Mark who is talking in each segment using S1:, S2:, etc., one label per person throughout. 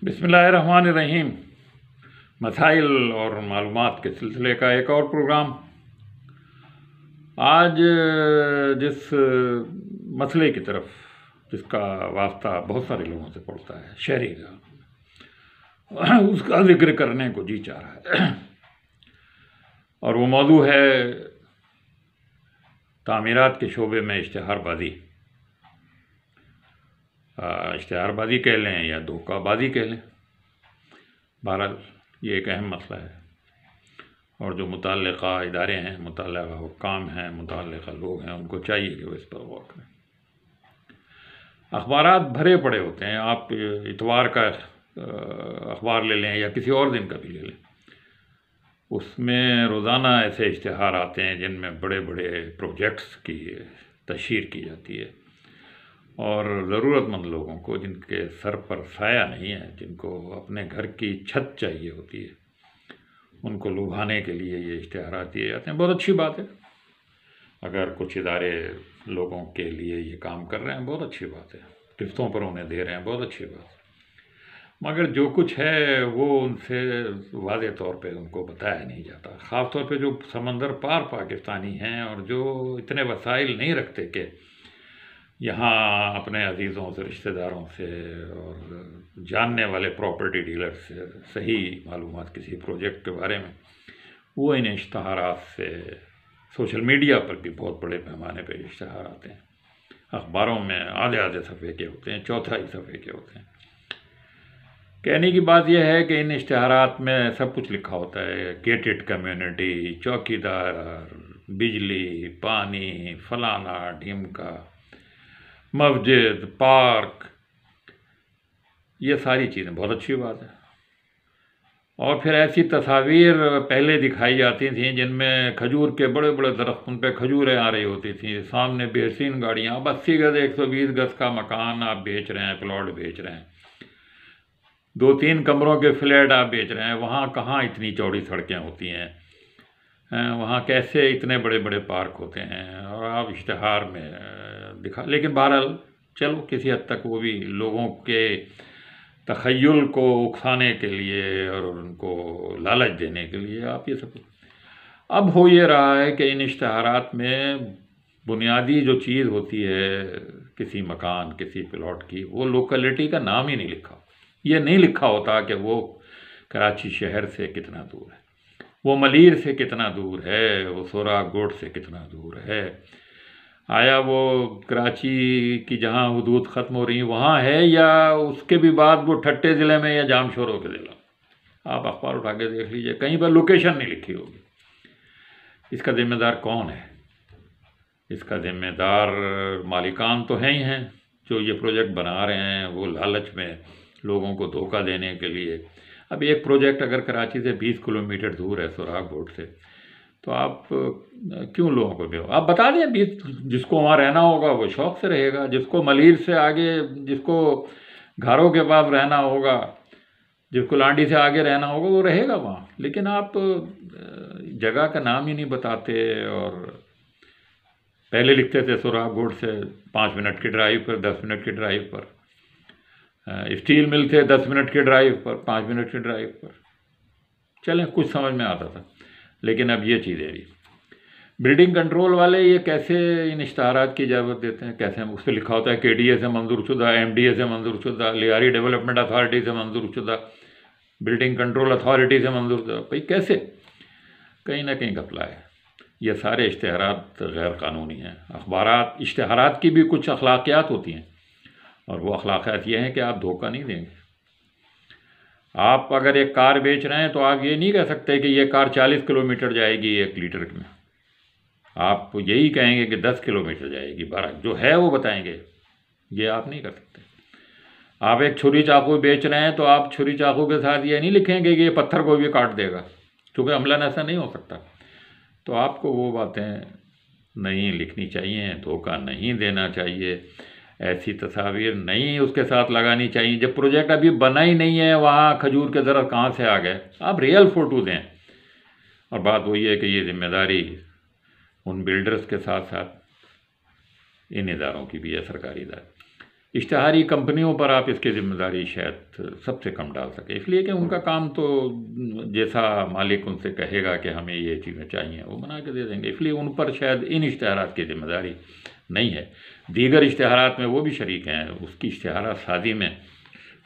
S1: بسم اللہ الرحمن الرحیم۔ مسائل اور معلومات کے سلسلے کا ایک اور پروگرام۔ آج جس مسئلے کی طرف جس کا واسطہ بہت سارے لوگوں سے پڑتا ہے، شہری کا، اس کا ذکر کرنے کو جی چاہ رہا ہے، اور وہ موضوع ہے تعمیرات کے شعبے میں اشتہار بازی۔ اشتہار بازی کہہ لیں یا دھوکہ بازی کہہ لیں، بہرحال یہ ایک اہم مسئلہ ہے، اور جو متعلقہ ادارے ہیں، متعلقہ حکام ہیں، متعلقہ لوگ ہیں، ان کو چاہیے کہ وہ اس پر غور کریں۔ اخبارات بھرے پڑے ہوتے ہیں، آپ اتوار کا اخبار لے لیں یا کسی اور دن کا بھی لے لیں، اس میں روزانہ ایسے اشتہار آتے ہیں جن میں بڑے بڑے پروجیکٹس کی تشہیر کی جاتی ہے، اور ضرورت مند لوگوں کو، جن کے سر پر سایہ نہیں ہے، جن کو اپنے گھر کی چھت چاہیے ہوتی ہے، ان کو لبھانے کے لیے یہ اشتہارات دیے جاتے ہیں۔ بہت اچھی بات ہے، اگر کچھ ادارے لوگوں کے لیے یہ کام کر رہے ہیں، بہت اچھی بات ہے، قسطوں پر انہیں دے رہے ہیں، بہت اچھی بات ہے، مگر جو کچھ ہے وہ ان سے واضح طور پہ ان کو بتایا نہیں جاتا، خاص طور پہ جو سمندر پار پاکستانی ہیں اور جو اتنے وسائل نہیں رکھتے کہ یہاں اپنے عزیزوں سے، رشتہ داروں سے اور جاننے والے پراپرٹی ڈیلر سے صحیح معلومات کسی پروجیکٹ کے بارے میں، وہ ان اشتہارات سے، سوشل میڈیا پر بھی بہت بڑے پیمانے پہ اشتہار آتے ہیں، اخباروں میں آدھے صفحے کے ہوتے ہیں، چوتھائی صفحے کے ہوتے ہیں۔ کہنے کی بات یہ ہے کہ ان اشتہارات میں سب کچھ لکھا ہوتا ہے، گیٹڈ کمیونٹی، چوکیدار، بجلی، پانی، فلانا ڈھیمکا، مسجد، پارک، یہ ساری چیزیں بہت اچھی بات ہے، اور پھر ایسی تصاویر پہلے دکھائی جاتی تھیں جن میں کھجور کے بڑے بڑے درخت، ان پہ کھجوریں آ رہی ہوتی تھیں، سامنے بہترین گاڑیاں، اب 80 گز 120 گز کا مکان آپ بیچ رہے ہیں، پلاٹ بیچ رہے ہیں، 2-3 کمروں کے فلیٹ آپ بیچ رہے ہیں، وہاں کہاں اتنی چوڑی سڑکیں ہوتی ہیں، وہاں کیسے اتنے بڑے بڑے پارک ہوتے ہیں، اور آپ اشتہار میں دکھا۔ لیکن بہرحال چلو کسی حد تک وہ بھی لوگوں کے تخیل کو اکسانے کے لیے اور ان کو لالچ دینے کے لیے آپ یہ سب۔ اب ہو یہ رہا ہے کہ ان اشتہارات میں بنیادی جو چیز ہوتی ہے کسی مکان، کسی پلاٹ کی، وہ لوکیلٹی کا نام ہی نہیں لکھا، یہ نہیں لکھا ہوتا کہ وہ کراچی شہر سے کتنا دور ہے، وہ ملیر سے کتنا دور ہے، وہ سوراخ گوٹ سے کتنا دور ہے، آیا وہ کراچی کی جہاں حدود ختم ہو رہی ہیں وہاں ہے، یا اس کے بھی بعد وہ ٹھٹے ضلع میں یا جام شوروں کے ضلع۔ آپ اخبار اٹھا کے دیکھ لیجئے، کہیں پر لوکیشن نہیں لکھی ہوگی۔ اس کا ذمہ دار کون ہے؟ اس کا ذمہ دار مالکان تو ہیں ہی ہیں جو یہ پروجیکٹ بنا رہے ہیں، وہ لالچ میں لوگوں کو دھوکہ دینے کے لیے۔ اب ایک پروجیکٹ اگر کراچی سے 20 کلومیٹر دور ہے، سوراخ گوٹ سے، تو آپ کیوں لوگوں کو بھی آپ بتا دیں، جس کو وہاں رہنا ہوگا وہ شوق سے رہے گا، جس کو ملیر سے آگے، جس کو گھروں کے پاس رہنا ہوگا، جس کو لانڈی سے آگے رہنا ہوگا، وہ رہے گا وہاں۔ لیکن آپ جگہ کا نام ہی نہیں بتاتے، اور پہلے لکھتے تھے سوراخ گوٹ سے 5 منٹ کی ڈرائیو پر، 10 منٹ کی ڈرائیو پر، اسٹیل مل تھے 10 منٹ کی ڈرائیو پر، 5 منٹ کی ڈرائیو پر، چلیں کچھ سمجھ میں آتا تھا۔ لیکن اب یہ چیزیں بھی، بلڈنگ کنٹرول والے یہ کیسے ان اشتہارات کی اجازت دیتے ہیں؟ کیسے؟ اس پہ لکھا ہوتا ہے KDA سے منظور شدہ، MDA سے منظور شدہ، لیاری ڈیولپمنٹ اتھارٹی سے منظور شدہ، بلڈنگ کنٹرول اتھارٹی سے منظور شدہ۔ بھئی کیسے؟ کہیں نہ کہیں گھپلا ہے۔ یہ سارے اشتہارات غیر قانونی ہیں۔ اشتہارات کی بھی کچھ اخلاقیات ہوتی ہیں، اور وہ اخلاقیات یہ ہیں کہ آپ دھوکہ نہیں دیں گے۔ آپ اگر ایک کار بیچ رہے ہیں تو آپ یہ نہیں کہہ سکتے کہ یہ کار 40 کلومیٹر جائے گی 1 لیٹر میں، آپ یہی کہیں گے کہ 10 کلومیٹر جائے گی، جو ہے وہ بتائیں گے، یہ آپ نہیں کر سکتے۔ آپ ایک چھری چاقو بیچ رہے ہیں تو آپ چھری چاقو کے ساتھ یہ نہیں لکھیں گے کہ یہ پتھر کو بھی کاٹ دے گا، کیونکہ عملاً ایسا نہیں ہو سکتا۔ تو آپ کو وہ باتیں نہیں لکھنی چاہیے، دھوکہ نہیں دینا چاہیے، ایسی تصاویر نہیں اس کے ساتھ لگانی چاہیے۔ جب پروجیکٹ ابھی بنا ہی نہیں ہے، وہاں کھجور کے درخت کہاں سے آ گئے؟ آپ ریئل فوٹو دیں۔ اور بات وہی ہے کہ یہ ذمہ داری ان بلڈرز کے ساتھ ساتھ ان اداروں کی بھی ہے، سرکاری ادارے۔ اشتہاری کمپنیوں پر آپ اس کی ذمہ داری شاید سب سے کم ڈال سکیں، اس لیے کہ ان کا کام تو جیسا مالک ان سے کہے گا کہ ہمیں یہ چیزیں چاہیے وہ بنا کے دے دیں گے، اس لیے ان پر شاید ان اشتہارات کی ذمہ داری نہیں ہے۔ دیگر اشتہارات میں وہ بھی شریک ہیں، اس کی اشتہارات سازی میں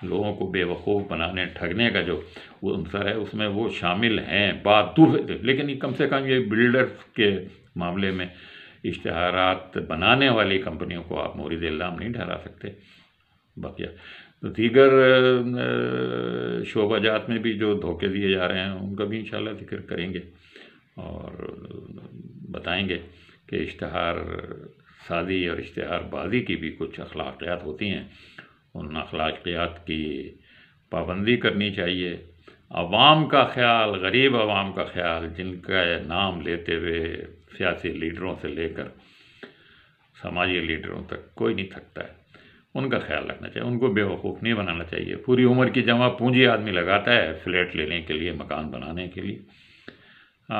S1: لوگوں کو بے وقوف بنانے ٹھگنے کا جو وہ عنصر ہے اس میں وہ شامل ہیں بات دور، لیکن کم سے کم یہ بلڈرز کے معاملے میں اشتہارات بنانے والی کمپنیوں کو آپ مورد الزام نہیں ٹھہرا سکتے۔ بقیہ تو دیگر شعبہ جات میں بھی جو دھوکے دیے جا رہے ہیں ان کا بھی انشاءاللہ ذکر کریں گے اور بتائیں گے کہ اشتہار سازی اور اشتہار بازی کی بھی کچھ اخلاقیات ہوتی ہیں، ان اخلاقیات کی پابندی کرنی چاہیے۔ عوام کا خیال، غریب عوام کا خیال، جن کا نام لیتے ہوئے سیاسی لیڈروں سے لے کر سماجی لیڈروں تک کوئی نہیں تھکتا ہے، ان کا خیال رکھنا چاہیے، ان کو بے وقوف نہیں بنانا چاہیے۔ پوری عمر کی جمع پونجی آدمی لگاتا ہے فلیٹ لینے کے لیے، مکان بنانے کے لیے،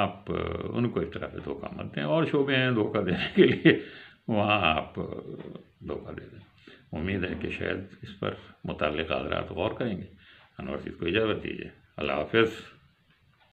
S1: آپ ان کو اس طرح سے دھوکہ مت دیں۔ اور شعبے ہیں دھوکہ دینے کے لیے، وہاں آپ دھوکہ دے دیں۔ امید ہے کہ شاید اس پر متعلقہ حضرات غور کریں گے۔ انور کو اجازت دیجیے، اللہ حافظ۔